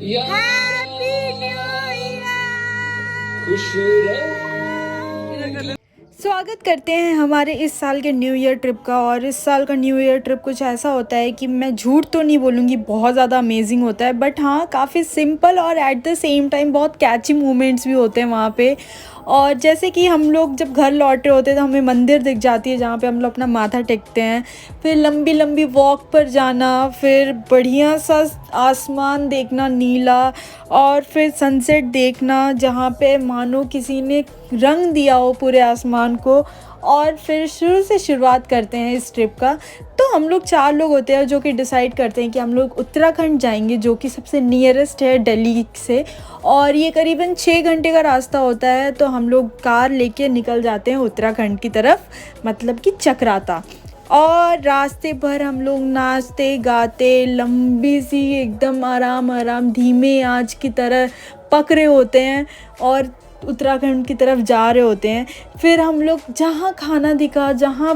Happy new year. खुश स्वागत करते हैं हमारे इस साल के न्यू ईयर ट्रिप का। और इस साल का न्यू ईयर ट्रिप कुछ ऐसा होता है कि मैं झूठ तो नहीं बोलूँगी, बहुत ज़्यादा अमेजिंग होता है, बट हाँ काफ़ी सिंपल और एट द सेम टाइम बहुत कैची मोमेंट्स भी होते हैं वहाँ पे। और जैसे कि हम लोग जब घर लौट रहे होते हैं तो हमें मंदिर दिख जाती है जहाँ पे हम लोग अपना माथा टेकते हैं, फिर लंबी लंबी वॉक पर जाना, फिर बढ़िया सा आसमान देखना नीला, और फिर सनसेट देखना जहाँ पे मानो किसी ने रंग दिया हो पूरे आसमान को। और फिर शुरू से शुरुआत करते हैं इस ट्रिप का। तो हम लोग 4 लोग होते हैं जो कि डिसाइड करते हैं कि हम लोग उत्तराखंड जाएंगे, जो कि सबसे नियरेस्ट है दिल्ली से, और ये करीबन 6 घंटे का रास्ता होता है। तो हम लोग कार लेके निकल जाते हैं उत्तराखंड की तरफ, मतलब कि चक्राता। और रास्ते भर हम लोग नाचते गाते लंबी सी एकदम आराम आराम धीमे आंच की तरह पक रहे होते हैं और उत्तराखंड की तरफ जा रहे होते हैं। फिर हम लोग जहाँ खाना दिखा, जहाँ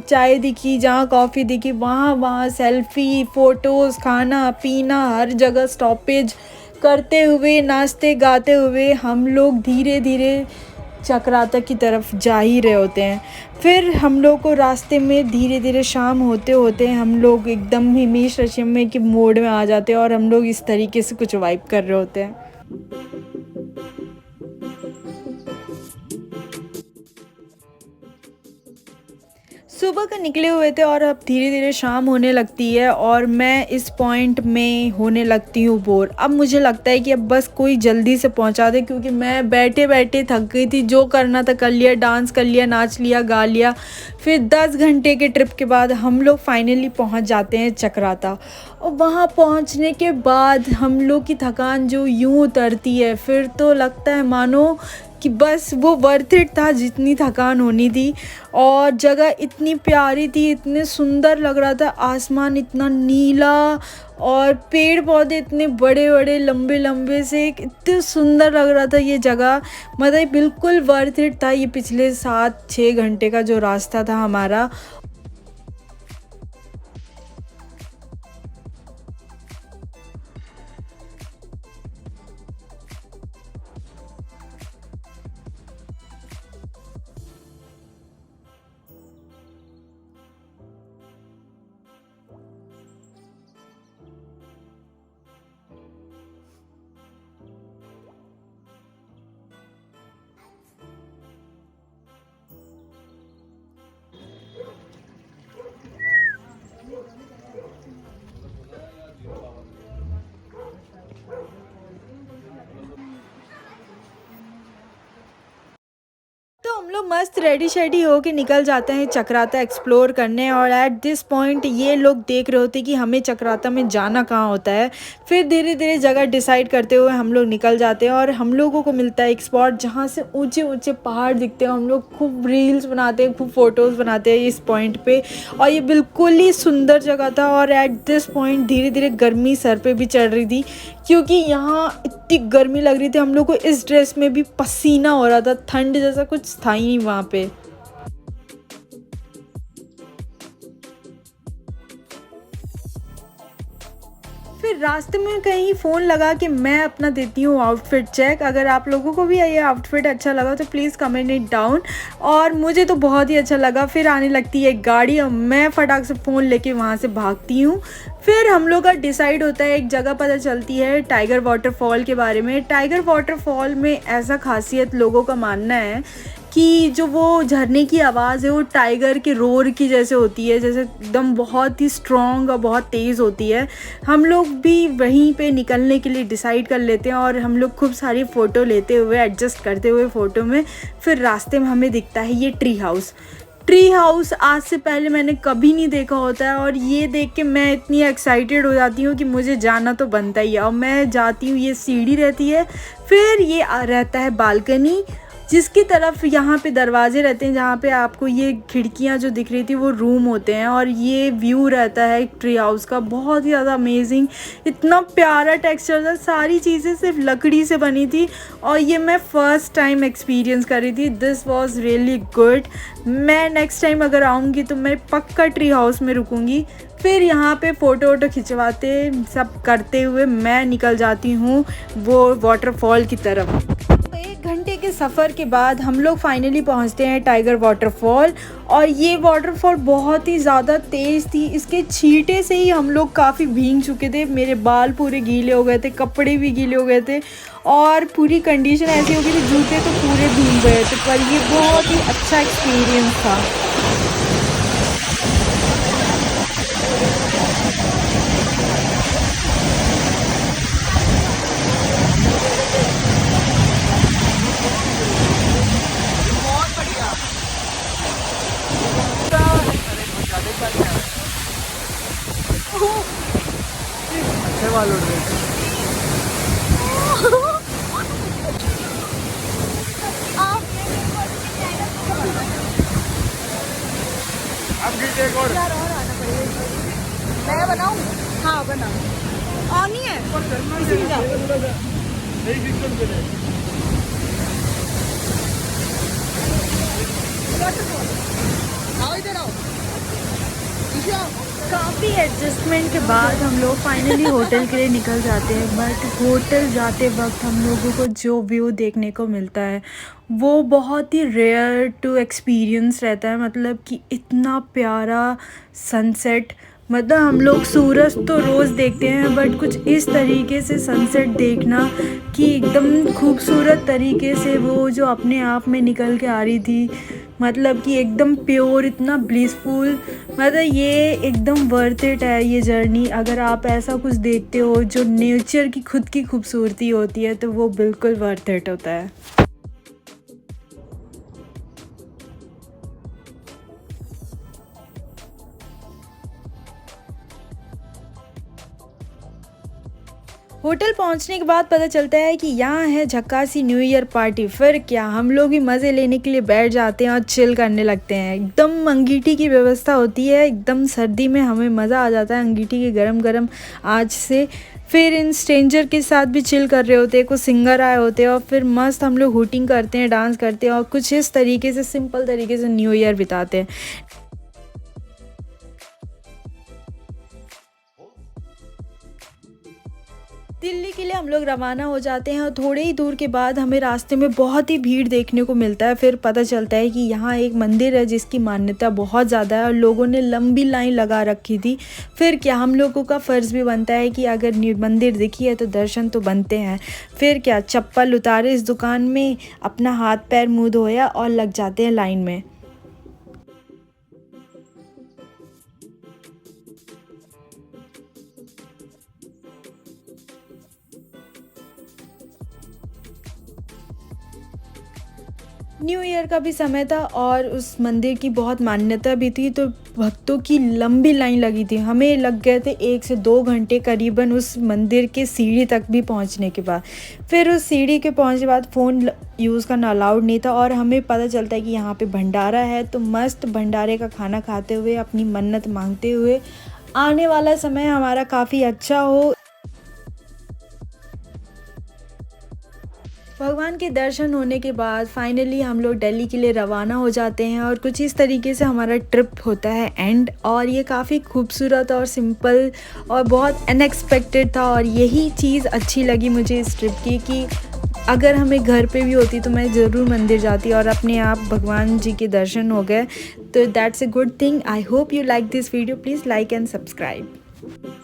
चाय दिखी, जहाँ कॉफ़ी दिखी, वहाँ सेल्फ़ी फ़ोटोज़, खाना पीना, हर जगह स्टॉपेज करते हुए नाचते गाते हुए हम लोग धीरे धीरे चक्राता की तरफ जा ही रहे होते हैं। फिर हम लोग को रास्ते में धीरे धीरे शाम होते होते हम लोग एकदम हिमेश रेशमिया के मोड में आ जाते हैं और हम लोग इस तरीके से कुछ वाइब कर रहे होते हैं। सुबह का निकले हुए थे और अब धीरे धीरे शाम होने लगती है और मैं इस पॉइंट में होने लगती हूँ बोर। अब मुझे लगता है कि अब बस कोई जल्दी से पहुँचा दे, क्योंकि मैं बैठे बैठे थक गई थी। जो करना था कर लिया, डांस कर लिया, नाच लिया, गा लिया। फिर 10 घंटे के ट्रिप के बाद हम लोग फाइनली पहुँच जाते हैं चक्राता। और वहाँ पहुँचने के बाद हम लोग की थकान जो यूँ उतरती है, फिर तो लगता है मानो कि बस वो वर्थ इट था जितनी थकान होनी थी। और जगह इतनी प्यारी थी, इतने सुंदर लग रहा था, आसमान इतना नीला और पेड़ पौधे इतने बड़े बड़े लंबे लंबे से, इतने सुंदर लग रहा था ये जगह। मतलब बिल्कुल वर्थ इट था ये पिछले 7-6 घंटे का जो रास्ता था हमारा। तो हम लोग मस्त रेडी शेडी होके निकल जाते हैं चक्राता एक्सप्लोर करने। और एट दिस पॉइंट ये लोग देख रहे होते कि हमें चक्राता में जाना कहाँ होता है। फिर धीरे धीरे जगह डिसाइड करते हुए हम लोग निकल जाते हैं और हम लोगों को मिलता है एक स्पॉट जहाँ से ऊंचे ऊंचे पहाड़ दिखते हैं। हम लोग खूब रील्स बनाते हैं, खूब फ़ोटोज़ बनाते हैं इस पॉइंट पे, और ये बिल्कुल ही सुंदर जगह था। और एट दिस पॉइंट धीरे धीरे गर्मी सर पे भी चढ़ रही थी, क्योंकि यहाँ इतनी गर्मी लग रही थी। हम लोग को इस ड्रेस में भी पसीना हो रहा था, ठंड जैसा कुछ था ही नहीं वहाँ पे। फिर रास्ते में कहीं फ़ोन लगा के मैं अपना देती हूँ आउटफिट चेक। अगर आप लोगों को भी ये आउटफिट अच्छा लगा तो प्लीज़ कमेंट इट डाउन। और मुझे तो बहुत ही अच्छा लगा। फिर आने लगती है गाड़ी और मैं फटाक से फ़ोन लेके वहाँ से भागती हूँ। फिर हम लोग का डिसाइड होता है, एक जगह पता चलती है टाइगर वाटरफॉल के बारे में। टाइगर वाटरफॉल में ऐसा खासियत लोगों का मानना है कि जो वो झरने की आवाज़ है वो टाइगर के रोर की जैसे होती है, जैसे एकदम बहुत ही स्ट्रॉन्ग और बहुत तेज़ होती है। हम लोग भी वहीं पे निकलने के लिए डिसाइड कर लेते हैं और हम लोग खूब सारी फ़ोटो लेते हुए, एडजस्ट करते हुए फ़ोटो में। फिर रास्ते में हमें दिखता है ये ट्री हाउस। ट्री हाउस आज से पहले मैंने कभी नहीं देखा होता है, और ये देख के मैं इतनी एक्साइटेड हो जाती हूँ कि मुझे जाना तो बनता ही है। और मैं जाती हूँ, ये सीढ़ी रहती है, फिर ये रहता है बालकनी, जिसकी तरफ यहाँ पे दरवाजे रहते हैं, जहाँ पे आपको ये खिड़कियाँ जो दिख रही थी वो रूम होते हैं। और ये व्यू रहता है ट्री हाउस का, बहुत ही ज़्यादा अमेजिंग, इतना प्यारा टेक्सचर था। सारी चीज़ें सिर्फ लकड़ी से बनी थी और ये मैं फ़र्स्ट टाइम एक्सपीरियंस कर रही थी। This was really good. मैं नेक्स्ट टाइम अगर आऊँगी तो मैं पक्का ट्री हाउस में रुकूँगी। फिर यहाँ पे फ़ोटो वोटो खिंचवाते सब करते हुए मैं निकल जाती हूँ वो वाटरफॉल की तरफ। 1 घंटे के सफ़र के बाद हम लोग फाइनली पहुँचते हैं टाइगर वाटरफॉल। और ये वाटरफॉल बहुत ही ज़्यादा तेज़ थी, इसके छींटे से ही हम लोग काफ़ी भीग चुके थे, मेरे बाल पूरे गीले हो गए थे, कपड़े भी गीले हो गए थे और पूरी कंडीशन ऐसी हो गई थी, जूते तो पूरे भीग गए थे। पर ये बहुत ही अच्छा एक्सपीरियंस था। मैं बनाऊं? हाँ बनाओ। ऑन ही है इसी का। आओ इधर आओ। काफ़ी एडजस्टमेंट के बाद हम लोग फाइनली होटल के लिए निकल जाते हैं। बट होटल जाते वक्त हम लोगों को जो व्यू देखने को मिलता है वो बहुत ही रेयर टू एक्सपीरियंस रहता है। मतलब कि इतना प्यारा सनसेट, मतलब हम लोग सूरज तो रोज़ देखते हैं बट कुछ इस तरीके से सनसेट देखना कि एकदम खूबसूरत तरीके से वो जो अपने आप में निकल के आ रही थी, मतलब कि एकदम प्योर, इतना ब्लिसफुल। मतलब ये एकदम वर्थ इट है ये जर्नी। अगर आप ऐसा कुछ देखते हो जो नेचर की खुद की खूबसूरती होती है तो वो बिल्कुल वर्थ इट होता है। होटल पहुंचने के बाद पता चलता है कि यहाँ है झक्कासी न्यू ईयर पार्टी। फिर क्या, हम लोग भी मज़े लेने के लिए बैठ जाते हैं और चिल करने लगते हैं। एकदम अंगीठी की व्यवस्था होती है, एकदम सर्दी में हमें मज़ा आ जाता है अंगीठी के गरम गरम आँच से। फिर इन स्ट्रेंजर के साथ भी चिल कर रहे होते हैं, कुछ सिंगर आए होते हैं और फिर मस्त हम लोग हुटिंग करते हैं, डांस करते हैं और कुछ इस तरीके से सिंपल तरीके से न्यू ईयर बिताते हैं। दिल्ली के लिए हम लोग रवाना हो जाते हैं और थोड़े ही दूर के बाद हमें रास्ते में बहुत ही भीड़ देखने को मिलता है। फिर पता चलता है कि यहाँ एक मंदिर है जिसकी मान्यता बहुत ज़्यादा है और लोगों ने लंबी लाइन लगा रखी थी। फिर क्या, हम लोगों का फ़र्ज़ भी बनता है कि अगर मंदिर दिखी है तो दर्शन तो बनते हैं। फिर क्या, चप्पल उतारे इस दुकान में, अपना हाथ पैर मुँह धोया और लग जाते हैं लाइन में। न्यू ईयर का भी समय था और उस मंदिर की बहुत मान्यता भी थी, तो भक्तों की लंबी लाइन लगी थी। हमें लग गए थे 1 से 2 घंटे करीबन उस मंदिर के सीढ़ी तक भी पहुंचने के बाद। फिर उस सीढ़ी के पहुंचने के बाद फ़ोन यूज़ करना अलाउड नहीं था और हमें पता चलता है कि यहाँ पे भंडारा है, तो मस्त भंडारे का खाना खाते हुए अपनी मन्नत मांगते हुए आने वाला समय हमारा काफ़ी अच्छा हो। भगवान के दर्शन होने के बाद फाइनली हम लोग दिल्ली के लिए रवाना हो जाते हैं और कुछ इस तरीके से हमारा ट्रिप होता है एंड। और ये काफ़ी खूबसूरत और सिंपल और बहुत अनएक्सपेक्टेड था और यही चीज़ अच्छी लगी मुझे इस ट्रिप की कि अगर हमें घर पे भी होती तो मैं ज़रूर मंदिर जाती और अपने आप भगवान जी के दर्शन हो गए। तो that's a good thing. I hope you like this video. Please like and subscribe.